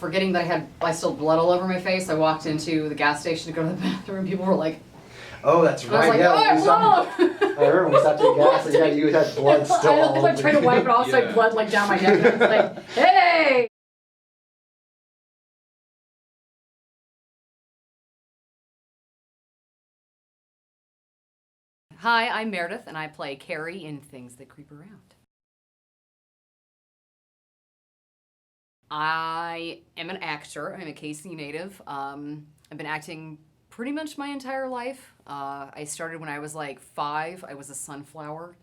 forgetting that I still had blood all over my face. I walked into the gas station to go to the bathroom, and people were like, "Oh, that's right." I was like, yeah, "Oh, I blood!" I remember we stopped at gas and yeah, you had blood still all I over like tried to wipe it off, so I had blood like down my neck. And I was like, "Hey!" Hi, I'm Meredith, and I play Carrie in Things That Creep Around. I am an actor. I'm a KC native. I've been acting pretty much my entire life. I started when I was like 5. I was a sunflower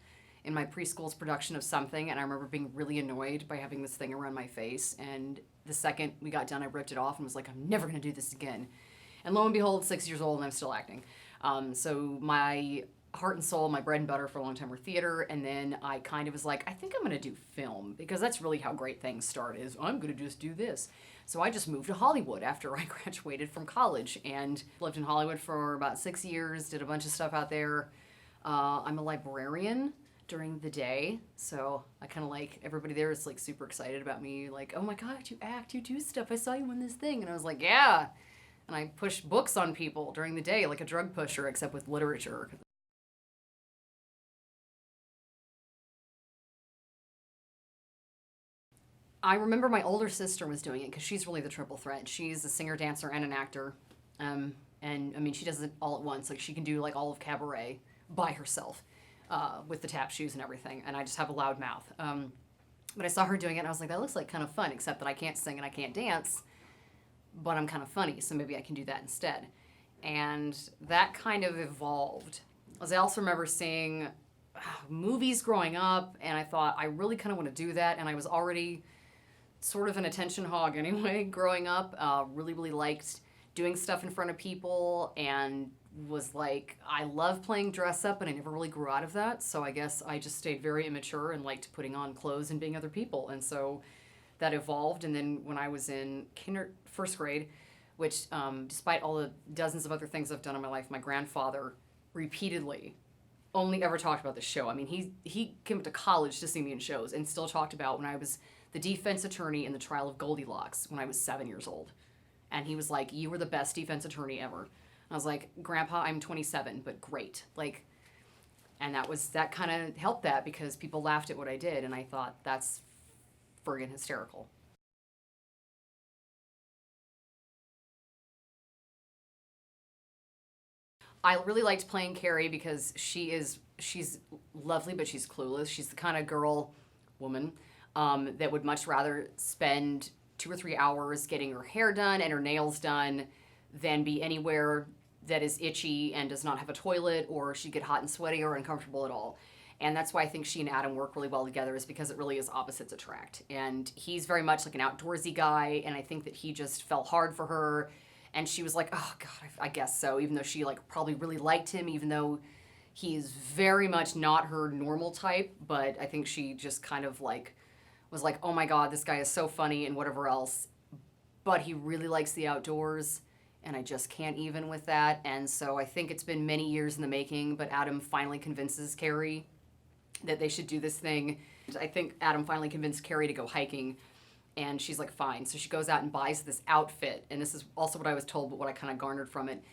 in my preschool's production of something, and I remember being really annoyed by having this thing around my face. And the second we got done, I ripped it off and was like, I'm never going to do this again. And lo and behold, 6 years old, and I'm still acting. So my heart and soul, my bread and butter for a long time were theater, and then I kind of was like, I think I'm going to do film, because that's really how great things start, is I'm going to just do this. So I just moved to Hollywood after I graduated from college and lived in Hollywood for about 6 years, did a bunch of stuff out there. I'm a librarian during the day, so I kind of like, everybody there is like super excited about me, like, oh my god, you act, you do stuff, I saw you in this thing, and I was like, yeah. And I push books on people during the day like a drug pusher, except with literature. I remember my older sister was doing it because she's really the triple threat. She's a singer, dancer, and an actor. And I mean, she does it all at once. Like, she can do like all of cabaret by herself with the tap shoes and everything. And I just have a loud mouth. But I saw her doing it and I was like, that looks like kind of fun, except that I can't sing and I can't dance, but I'm kind of funny, so maybe I can do that instead. And that kind of evolved. As I also remember seeing movies growing up, and I thought, I really kind of want to do that. And I was already sort of an attention hog anyway growing up. Really, really liked doing stuff in front of people, and was like, I love playing dress up, and I never really grew out of that. So I guess I just stayed very immature and liked putting on clothes and being other people. And so that evolved. And then when I was in first grade, which despite all the dozens of other things I've done in my life, my grandfather repeatedly only ever talked about the show. I mean, he came to college to see me in shows and still talked about when I was the defense attorney in the trial of Goldilocks when I was 7 years old. And he was like, you were the best defense attorney ever. And I was like, Grandpa, I'm 27, but great. Like, and that kind of helped that, because people laughed at what I did, and I thought, that's friggin' hysterical. I really liked playing Carrie because she's lovely, but she's clueless. She's the kind of woman, that would much rather spend 2 or 3 hours getting her hair done and her nails done than be anywhere that is itchy and does not have a toilet, or she'd get hot and sweaty or uncomfortable at all. And that's why I think she and Adam work really well together, is because it really is opposites attract. And he's very much like an outdoorsy guy, and I think that he just fell hard for her. And she was like, oh God, I guess so, even though she like probably really liked him, even though he's very much not her normal type. But I think she just kind of like was like, oh my God, this guy is so funny and whatever else, but he really likes the outdoors, and I just can't even with that. And so I think it's been many years in the making, but Adam finally convinces Carrie that they should do this thing. I think Adam finally convinced Carrie to go hiking, and she's like, fine. So she goes out and buys this outfit, and this is also what I was told, but what I kind of garnered from it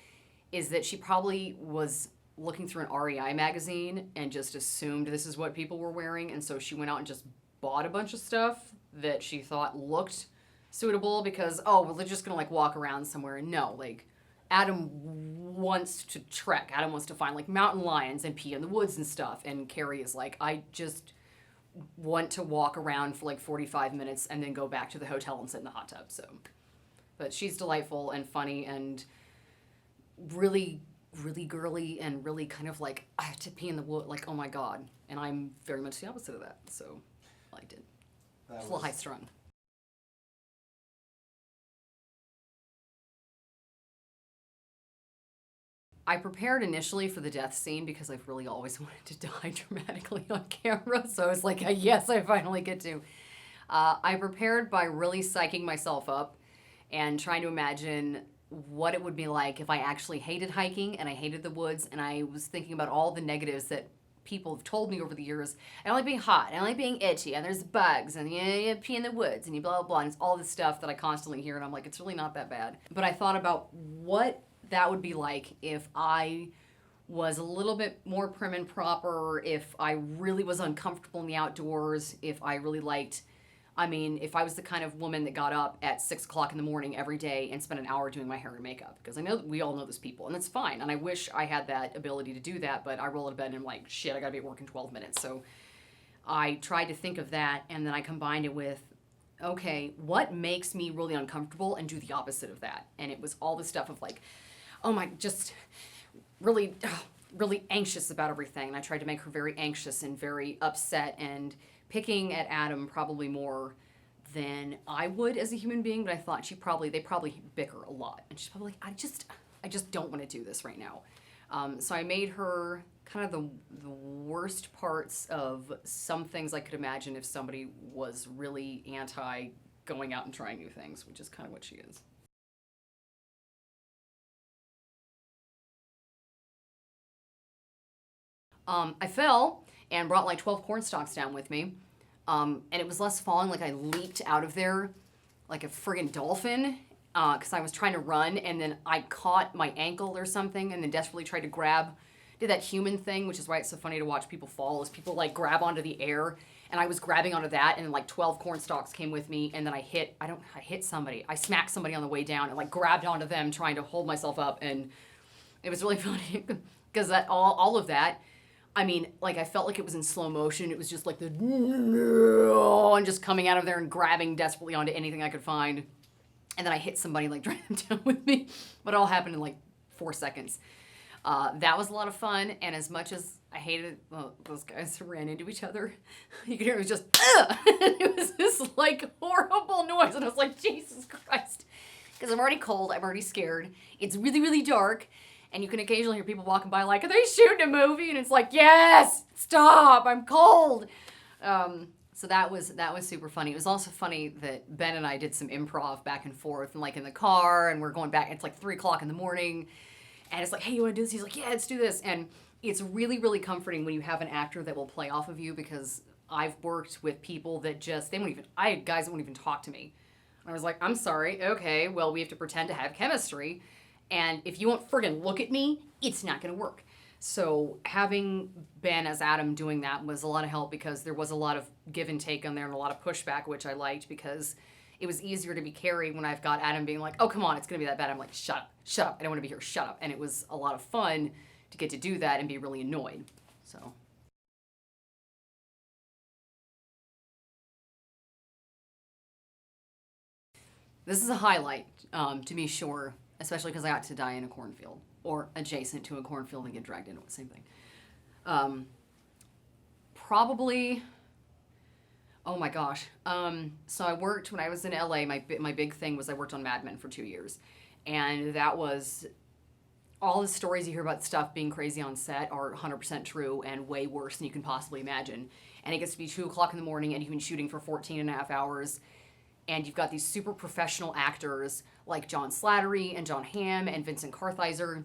is that she probably was looking through an REI magazine and just assumed this is what people were wearing, and so she went out and just bought a bunch of stuff that she thought looked suitable, because, oh, well, they're just gonna like walk around somewhere. And no, like, Adam wants to trek. Adam wants to find like mountain lions and pee in the woods and stuff. And Carrie is like, I just want to walk around for like 45 minutes and then go back to the hotel and sit in the hot tub. So, but she's delightful and funny and really, really girly and really kind of like, I have to pee in the wood, like, oh my God. And I'm very much the opposite of that. So I liked it. It's a little high strung. I prepared initially for the death scene because I've really always wanted to die dramatically on camera. So I was like, yes, I finally get to. I prepared by really psyching myself up and trying to imagine what it would be like if I actually hated hiking and I hated the woods, and I was thinking about all the negatives that people have told me over the years, I don't like being hot, I don't like being itchy, and there's bugs, and you pee in the woods, and you blah, blah, blah, and it's all this stuff that I constantly hear, and I'm like, it's really not that bad. But I thought about what that would be like if I was a little bit more prim and proper, if I really was uncomfortable in the outdoors, if I really liked, if I was the kind of woman that got up at 6 o'clock in the morning every day and spent an hour doing my hair and makeup, because I know that we all know those people, and it's fine, and I wish I had that ability to do that, but I roll out of bed and I'm like, shit, I gotta be at work in 12 minutes. So I tried to think of that, and then I combined it with, okay, what makes me really uncomfortable, and do the opposite of that. And it was all the stuff of like, oh my, just really, really anxious about everything. And I tried to make her very anxious and very upset and picking at Adam probably more than I would as a human being. But I thought they probably bicker a lot. And she's probably like, I just don't want to do this right now. So I made her kind of the worst parts of some things I could imagine if somebody was really anti going out and trying new things, which is kind of what she is. I fell and brought like 12 corn stalks down with me. And it was less falling, like I leaped out of there like a friggin' dolphin because I was trying to run, and then I caught my ankle or something and then desperately tried to did that human thing, which is why it's so funny to watch people fall, is people like grab onto the air, and I was grabbing onto that, and like 12 corn stalks came with me, and then I hit somebody. I smacked somebody on the way down and like grabbed onto them trying to hold myself up, and it was really funny because that all of that, like I felt like it was in slow motion. It was just like and just coming out of there and grabbing desperately onto anything I could find. And then I hit somebody, like dragged them down with me. But it all happened in like 4 seconds. That was a lot of fun. And as much as I hated those guys ran into each other, you could hear it was just, it was this like horrible noise. And I was like, Jesus Christ. Because I'm already cold. I'm already scared. It's really, really dark. And you can occasionally hear people walking by like, are they shooting a movie? And it's like, yes, stop, I'm cold. So that was super funny. It was also funny that Ben and I did some improv back and forth, and like in the car, and we're going back, it's like 3 o'clock in the morning, and it's like, hey, you want to do this? He's like, yeah, let's do this. And it's really, really comforting when you have an actor that will play off of you, because I've worked with people that just, I had guys that won't even talk to me. I was like, I'm sorry, okay, well, we have to pretend to have chemistry. And if you won't friggin' look at me, it's not going to work. So having Ben as Adam doing that was a lot of help, because there was a lot of give and take on there and a lot of pushback, which I liked, because it was easier to be Carrie when I've got Adam being like, oh, come on, it's going to be that bad. I'm like, shut up. I don't want to be here. Shut up. And it was a lot of fun to get to do that and be really annoyed. So. This is a highlight, to be sure. Especially because I got to die in a cornfield, or adjacent to a cornfield and get dragged into it, same thing. Probably, oh my gosh. So I worked, when I was in LA, my big thing was I worked on Mad Men for 2 years. And that was, all the stories you hear about stuff being crazy on set are 100% true and way worse than you can possibly imagine. And it gets to be 2 o'clock in the morning, and you've been shooting for 14 and a half hours. And you've got these super professional actors like John Slattery and John Hamm and Vincent Kartheiser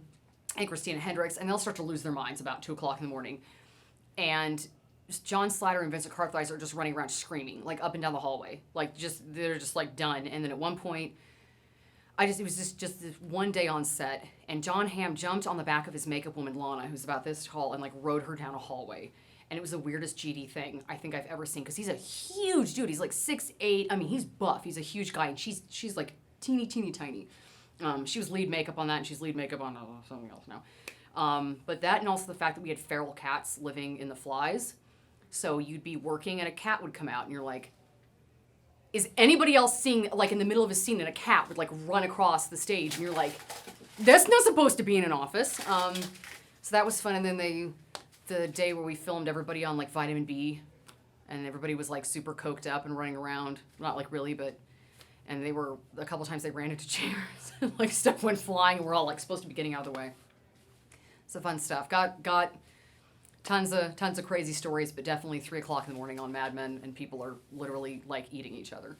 and Christina Hendricks, and they'll start to lose their minds about 2 o'clock in the morning. And just John Slattery and Vincent Kartheiser are just running around screaming, like up and down the hallway. They're just like done. And then at one point, it was just this one day on set, and John Hamm jumped on the back of his makeup woman, Lana, who's about this tall, and like rode her down a hallway. And it was the weirdest GD thing I think I've ever seen, because he's a huge dude. He's like 6'8". He's buff. He's a huge guy, and she's like teeny tiny. She was lead makeup on that, and she's lead makeup on something else now. But that, and also the fact that we had feral cats living in the flies. So you'd be working, and a cat would come out, and you're like, is anybody else seeing, like in the middle of a scene, and a cat would like run across the stage, and you're like, that's not supposed to be in an office. So that was fun. And then the day where we filmed everybody on like vitamin B, and everybody was like super coked up and running around, not like really, but, and they were, a couple times they ran into chairs and like stuff went flying, and we're all like supposed to be getting out of the way. So fun stuff. Got tons of crazy stories, but definitely 3 o'clock in the morning on Mad Men, and people are literally like eating each other.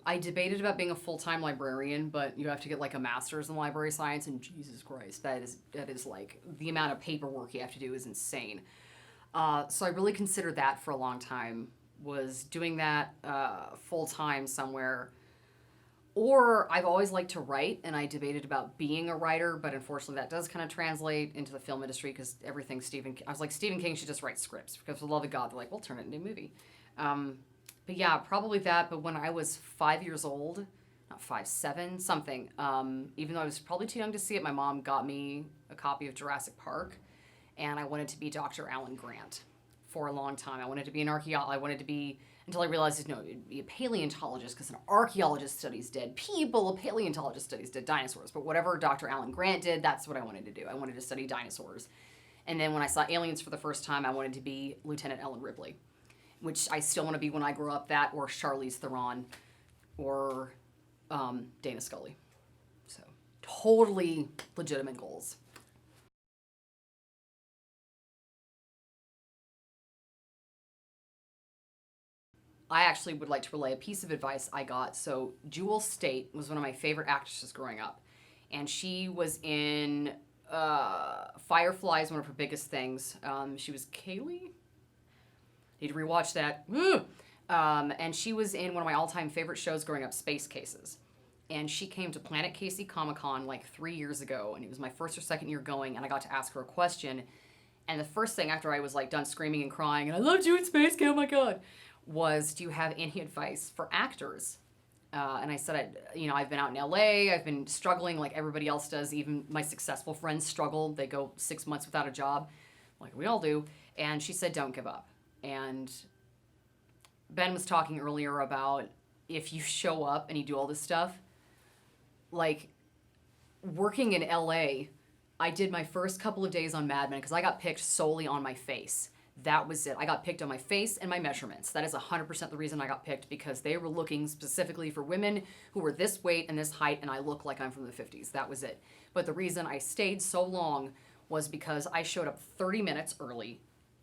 I debated about being a full-time librarian, but you have to get like a master's in library science, and Jesus Christ, that is like the amount of paperwork you have to do is insane. So I really considered that for a long time, was doing that full-time somewhere. Or I've always liked to write, and I debated about being a writer, but unfortunately that does kind of translate into the film industry because everything I was like, Stephen King should just write scripts because for the love of God, they're like, we'll turn it into a movie. But yeah, probably that. But when I was 5 years old, not 5, 7, something, even though I was probably too young to see it, my mom got me a copy of Jurassic Park, and I wanted to be Dr. Alan Grant for a long time. I wanted to be an archaeologist. I wanted to be, until I realized, no, it'd be a paleontologist because an archaeologist studies dead people, a paleontologist studies dead dinosaurs. But whatever Dr. Alan Grant did, that's what I wanted to do. I wanted to study dinosaurs. And then when I saw Aliens for the first time, I wanted to be Lieutenant Ellen Ripley, which I still want to be when I grow up, that or Charlize Theron or Dana Scully. So totally legitimate goals. I actually would like to relay a piece of advice I got. So Jewel Staite was one of my favorite actresses growing up. And she was in Firefly is one of her biggest things. She was Kaylee? Need to rewatch that. And she was in one of my all-time favorite shows growing up, Space Cases. And she came to Planet Casey Comic-Con like 3 years ago, and it was my first or second year going, and I got to ask her a question. And the first thing after I was like done screaming and crying, and I loved you in Space, oh my God, was, do you have any advice for actors? And I said, I've been out in LA, I've been struggling like everybody else does. Even my successful friends struggle. They go 6 months without a job, like we all do. And she said, don't give up. And Ben was talking earlier about if you show up and you do all this stuff, like working in LA, I did my first couple of days on Mad Men because I got picked solely on my face. That was it. I got picked on my face and my measurements. That is 100% the reason I got picked, because they were looking specifically for women who were this weight and this height, and I look like I'm from the 50s. That was it. But the reason I stayed so long was because I showed up 30 minutes early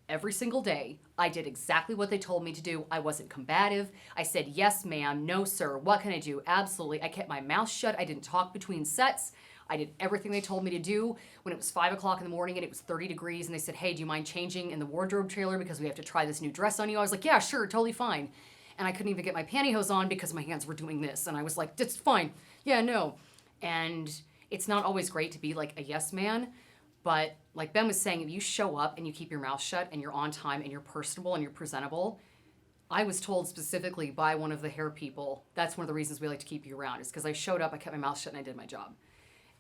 every single day. I did exactly what they told me to do. I wasn't combative. I said, yes, ma'am, no, sir, what can I do? Absolutely. I kept my mouth shut. I didn't talk between sets. I did everything they told me to do. When it was 5 o'clock in the morning and it was 30 degrees and they said, hey, do you mind changing in the wardrobe trailer because we have to try this new dress on you? I was like, yeah, sure, totally fine. And I couldn't even get my pantyhose on because my hands were doing this. And I was like, that's fine. Yeah, no. And it's not always great to be like a yes man. But like Ben was saying, if you show up and you keep your mouth shut and you're on time and you're personable and you're presentable, I was told specifically by one of the hair people, that's one of the reasons we like to keep you around, is because I showed up, I kept my mouth shut, and I did my job.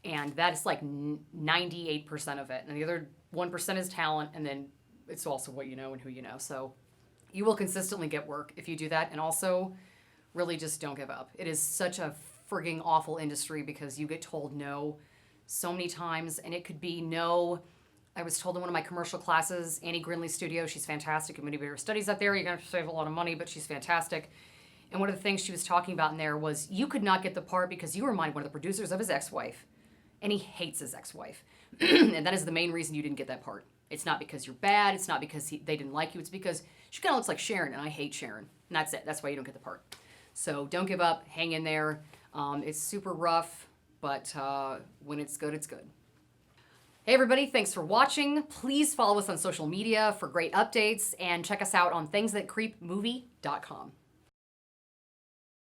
And that is like 98% of it. And the other 1% is talent, and then it's also what you know and who you know. So you will consistently get work if you do that. And also, really just don't give up. It is such a frigging awful industry because you get told no so many times, and it could be no. I was told in one of my commercial classes, Annie Grinley's studio, she's fantastic. If anybody ever studies out there, you're going to save a lot of money, but she's fantastic. And one of the things she was talking about in there was, you could not get the part because you remind one of the producers of his ex-wife, and he hates his ex-wife. And that is the main reason you didn't get that part. It's not because you're bad. It's not because they didn't like you. It's because she kind of looks like Sharon, and I hate Sharon. And that's it. That's why you don't get the part. So don't give up. Hang in there. It's super rough, but when it's good, it's good. Hey everybody, thanks for watching. Please follow us on social media for great updates, and check us out on thingsthatcreepmovie.com.